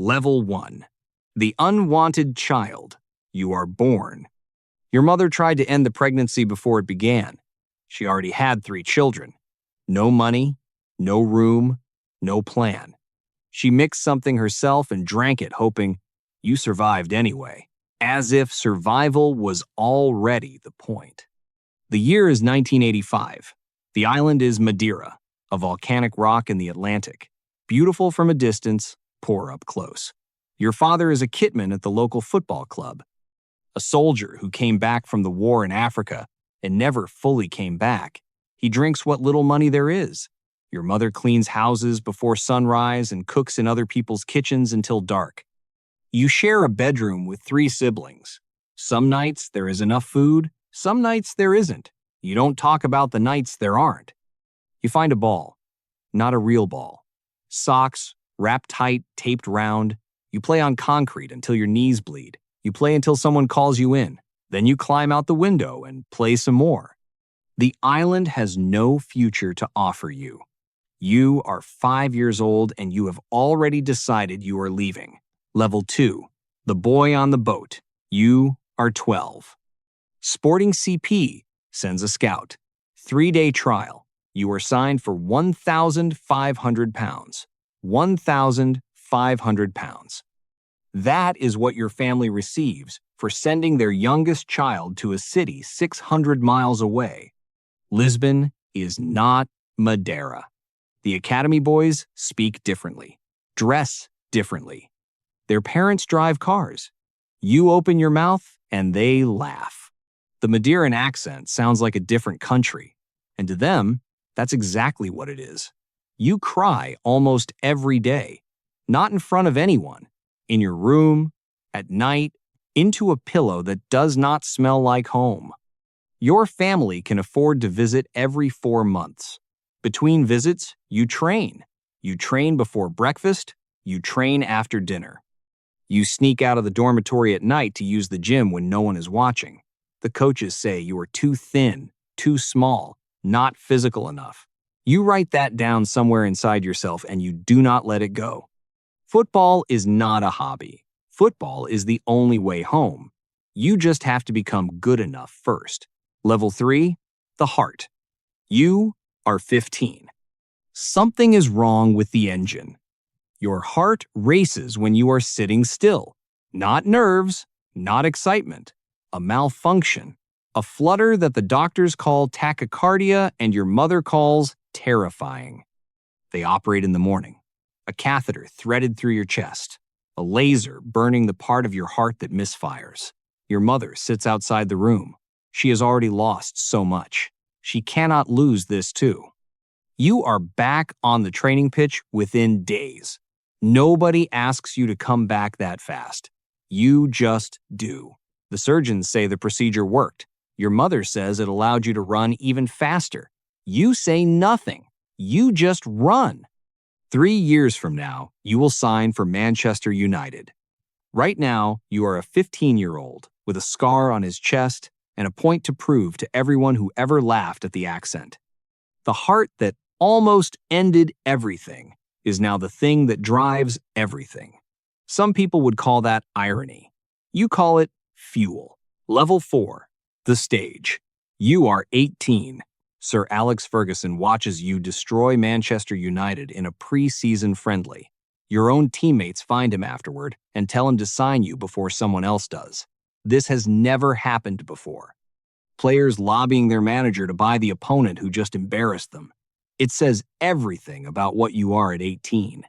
Level 1. The Unwanted Child. You are born. Your mother tried to end the pregnancy before it began. She already had 3 children. No money, no room, no plan. She mixed something herself and drank it, hoping you survived anyway, as if survival was already the point. The year is 1985. The island is Madeira, a volcanic rock in the Atlantic. Beautiful from a distance, poor up close. Your father is a kitman at the local football club, a soldier who came back from the war in Africa and never fully came back. He drinks what little money there is. Your mother cleans houses before sunrise and cooks in other people's kitchens until dark. You share a bedroom with 3 siblings. Some nights there is enough food, some nights there isn't. You don't talk about the nights there aren't. You find a ball, not a real ball. Socks, wrapped tight, taped round. You play on concrete until your knees bleed. You play until someone calls you in. Then you climb out the window and play some more. The island has no future to offer you. You are 5 years old and you have already decided you are leaving. Level 2. The boy on the boat. You are 12. Sporting CP sends a scout. 3-day trial. You are signed for £1,500. £1,500. That is what your family receives for sending their youngest child to a city 600 miles away. Lisbon is not Madeira. The academy boys speak differently, dress differently. Their parents drive cars. You open your mouth and they laugh. The Madeiran accent sounds like a different country, and to them, that's exactly what it is. You cry almost every day, not in front of anyone, in your room, at night, into a pillow that does not smell like home. Your family can afford to visit every 4 months. Between visits, you train. You train before breakfast, you train after dinner. You sneak out of the dormitory at night to use the gym when no one is watching. The coaches say you are too thin, too small, not physical enough. You write that down somewhere inside yourself and you do not let it go. Football is not a hobby. Football is the only way home. You just have to become good enough first. Level 3, the heart. You are 15. Something is wrong with the engine. Your heart races when you are sitting still. Not nerves, not excitement. A malfunction. A flutter that the doctors call tachycardia and your mother calls terrifying. They operate in the morning. A catheter threaded through your chest. A laser burning the part of your heart that misfires. Your mother sits outside the room. She has already lost so much. She cannot lose this too. You are back on the training pitch within days. Nobody asks you to come back that fast. You just do. The surgeons say the procedure worked. Your mother says it allowed you to run even faster. You say nothing. You just run. 3 years from now, you will sign for Manchester United. Right now, you are a 15-year-old with a scar on his chest and a point to prove to everyone who ever laughed at the accent. The heart that almost ended everything is now the thing that drives everything. Some people would call that irony. You call it fuel. Level 4, the stage. You are 18. Sir Alex Ferguson watches you destroy Manchester United in a pre-season friendly. Your own teammates find him afterward and tell him to sign you before someone else does. This has never happened before. Players lobbying their manager to buy the opponent who just embarrassed them. It says everything about what you are at 18.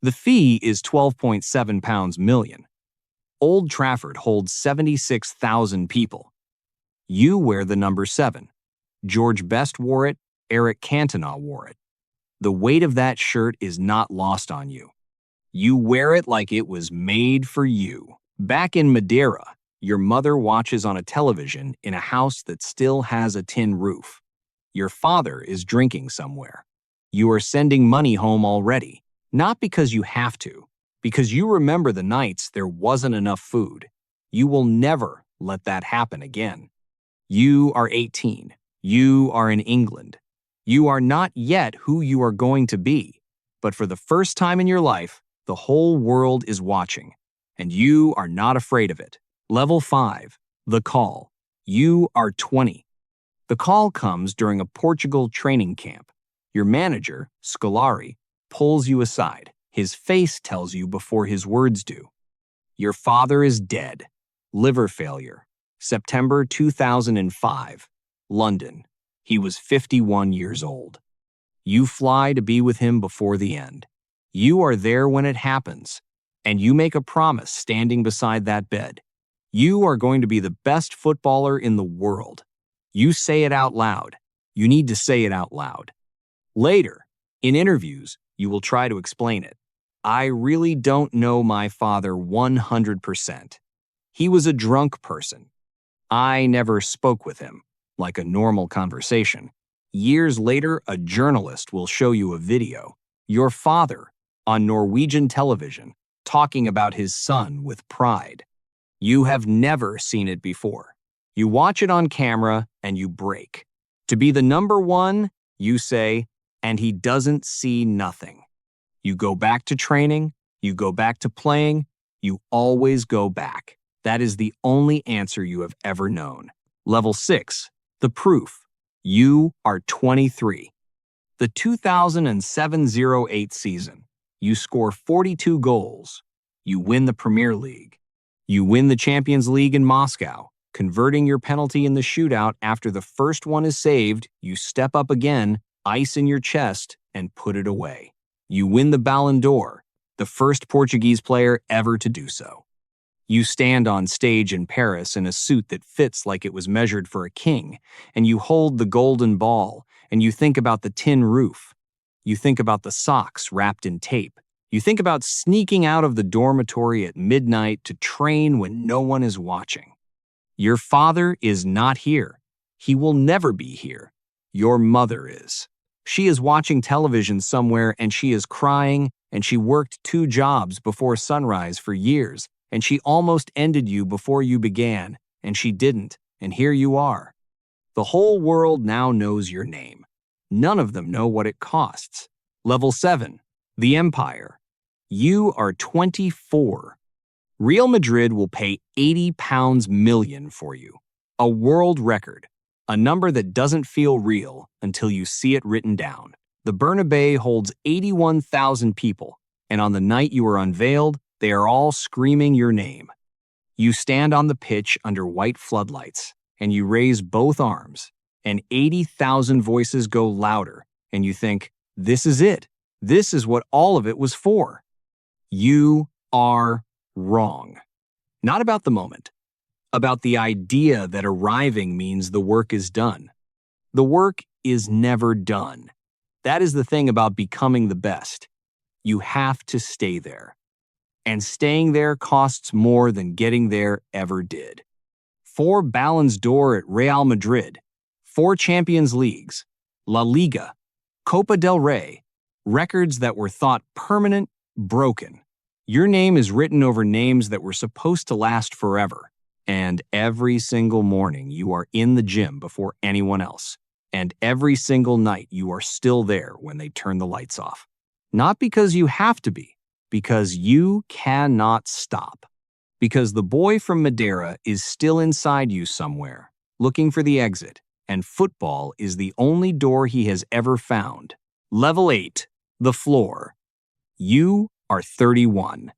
The fee is £12.7 million. Old Trafford holds 76,000 people. You wear the number 7. George Best wore it, Eric Cantona wore it. The weight of that shirt is not lost on you. You wear it like it was made for you. Back in Madeira, your mother watches on a television in a house that still has a tin roof. Your father is drinking somewhere. You are sending money home already, not because you have to, because you remember the nights there wasn't enough food. You will never let that happen again. You are 18. You are in England. You are not yet who you are going to be, but for the first time in your life, The whole world is watching, and you are not afraid of it. Level 5. The call. You are 20. The call comes during a Portugal training camp. Your manager, Scolari, pulls you aside. His face tells you before his words do. Your father is dead. Liver failure. September 2005. London. He was 51 years old. You fly to be with him before the end. You are there when it happens, and you make a promise standing beside that bed. You are going to be the best footballer in the world. You say it out loud. You need to say it out loud. Later, in interviews, you will try to explain it. I really don't know my father 100%. He was a drunk person. I never spoke with him, like a normal conversation. Years later, a journalist will show you a video. Your father, on Norwegian television, talking about his son with pride. You have never seen it before. You watch it on camera and you break. To be the number one, you say, and he doesn't see nothing. You go back to training, you go back to playing, you always go back. That is the only answer you have ever known. Level 6. The proof. You are 23. The 2007-08 season. You score 42 goals. You win the Premier League. You win the Champions League in Moscow, converting your penalty in the shootout after the first one is saved. You step up again, ice in your chest, and put it away. You win the Ballon d'Or, the first Portuguese player ever to do so. You stand on stage in Paris in a suit that fits like it was measured for a king, and you hold the golden ball, and you think about the tin roof. You think about the socks wrapped in tape. You think about sneaking out of the dormitory at midnight to train when no one is watching. Your father is not here. He will never be here. Your mother is. She is watching television somewhere and she is crying, and she worked 2 jobs before sunrise for years, and she almost ended you before you began, and she didn't, and here you are. The whole world now knows your name. None of them know what it costs. Level 7. The Empire. You are 24. Real Madrid will pay £80 million for you. A world record. A number that doesn't feel real until you see it written down. The Bernabeu holds 81,000 people, and on the night you are unveiled, they are all screaming your name. You stand on the pitch under white floodlights, and you raise both arms, and 80,000 voices go louder, and you think, this is it. This is what all of it was for. You are wrong. Not about the moment. About the idea that arriving means the work is done. The work is never done. That is the thing about becoming the best. You have to stay there. And staying there costs more than getting there ever did. 4 Ballons d'Or at Real Madrid, 4 Champions Leagues, La Liga, Copa del Rey, records that were thought permanent, broken. Your name is written over names that were supposed to last forever. And every single morning you are in the gym before anyone else. And every single night you are still there when they turn the lights off. Not because you have to be, because you cannot stop. Because the boy from Madeira is still inside you somewhere, looking for the exit, and football is the only door he has ever found. Level 8. The floor. You are 31.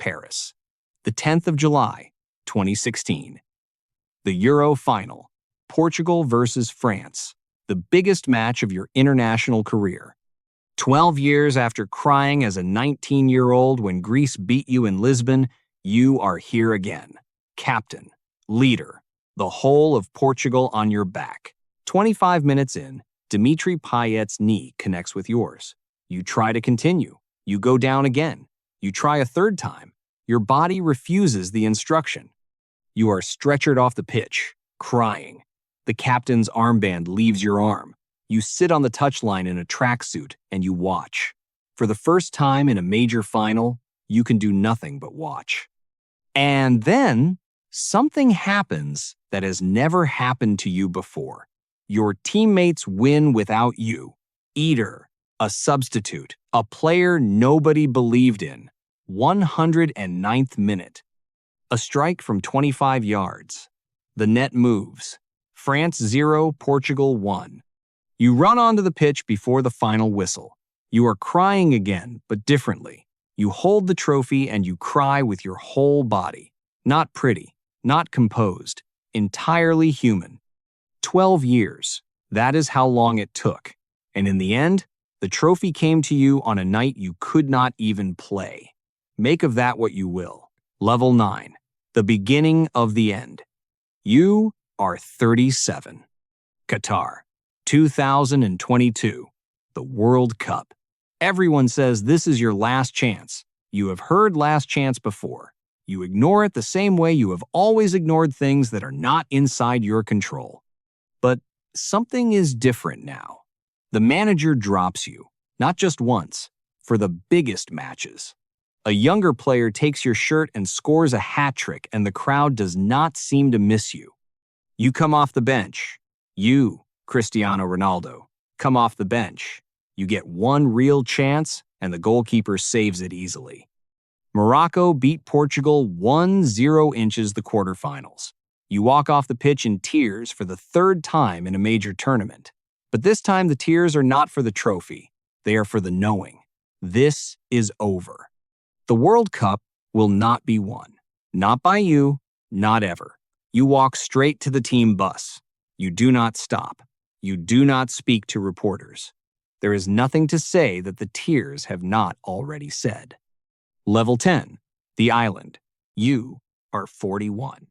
Paris. The 10th of July, 2016. The Euro Final. Portugal versus France. The biggest match of your international career. 12 years after crying as a 19-year-old when Greece beat you in Lisbon, you are here again. Captain, leader, the whole of Portugal on your back. 25 minutes in, Dimitri Payet's knee connects with yours. You try to continue. You go down again. You try a third time. Your body refuses the instruction. You are stretchered off the pitch, crying. The captain's armband leaves your arm. You sit on the touchline in a tracksuit and you watch. For the first time in a major final, you can do nothing but watch. And then something happens that has never happened to you before. Your teammates win without you. Eater, a substitute, a player nobody believed in, 109th minute. A strike from 25 yards. The net moves. France 0, Portugal 1. You run onto the pitch before the final whistle. You are crying again, but differently. You hold the trophy and you cry with your whole body. Not pretty, not composed, entirely human. 12 years. That is how long it took. And in the end, the trophy came to you on a night you could not even play. Make of that what you will. Level 9. The beginning of the end. You are 37. Qatar, 2022. The World Cup. Everyone says this is your last chance. You have heard last chance before. You ignore it the same way you have always ignored things that are not inside your control. But something is different now. The manager drops you, not just once, for the biggest matches. A younger player takes your shirt and scores a hat trick, and the crowd does not seem to miss you. You come off the bench. You, Cristiano Ronaldo, come off the bench. You get one real chance, and the goalkeeper saves it easily. Morocco beat Portugal 1-0 inches the quarterfinals. You walk off the pitch in tears for the third time in a major tournament. But this time the tears are not for the trophy. They are for the knowing. This is over. The World Cup will not be won. Not by you, not ever. You walk straight to the team bus. You do not stop. You do not speak to reporters. There is nothing to say that the tears have not already said. Level 10. The island. You are 41.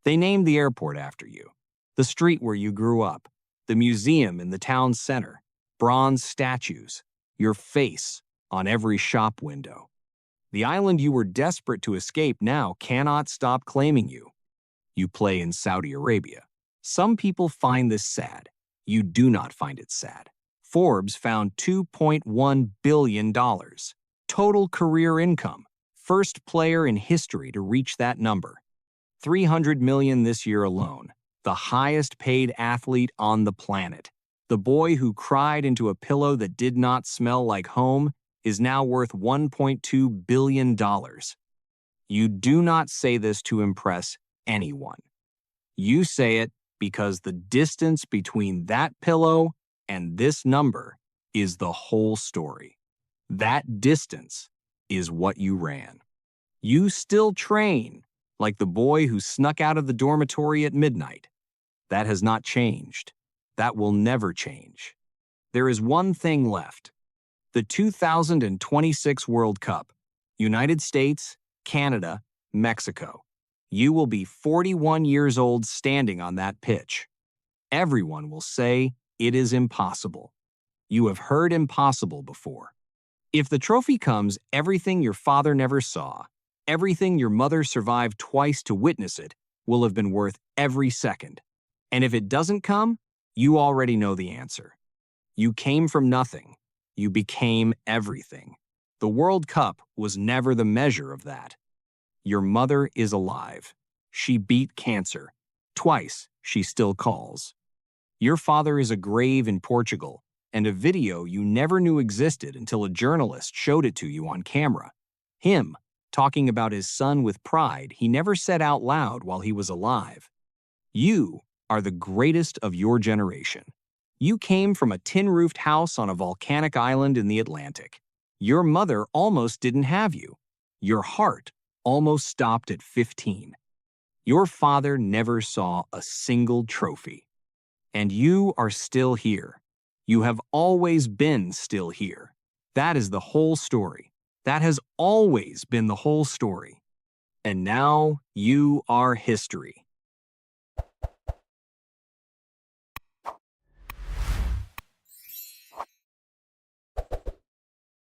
They named the airport after you. The street where you grew up. The museum in the town center. Bronze statues. Your face on every shop window. The island you were desperate to escape now cannot stop claiming you. You play in Saudi Arabia. Some people find this sad. You do not find it sad. Forbes found $2.1 billion. Total career income. First player in history to reach that number. $300 million this year alone. The highest paid athlete on the planet. The boy who cried into a pillow that did not smell like home is now worth $1.2 billion. You do not say this to impress anyone. You say it because the distance between that pillow and this number is the whole story. That distance is what you ran. You still train, like the boy who snuck out of the dormitory at midnight. That has not changed. That will never change. There is one thing left. The 2026 World Cup. United States, Canada, Mexico. You will be 41 years old standing on that pitch. Everyone will say it is impossible. You have heard impossible before. If the trophy comes, everything your father never saw, everything your mother survived twice to witness it, will have been worth every second. And if it doesn't come, you already know the answer. You came from nothing. You became everything. The World Cup was never the measure of that. Your mother is alive. She beat cancer. Twice, she still calls. Your father is a grave in Portugal, and a video you never knew existed until a journalist showed it to you on camera. Him, talking about his son with pride he never said out loud while he was alive. You are the greatest of your generation. You came from a tin-roofed house on a volcanic island in the Atlantic. Your mother almost didn't have you. Your heart almost stopped at 15. Your father never saw a single trophy. And you are still here. You have always been still here. That is the whole story. That has always been the whole story. And now you are history.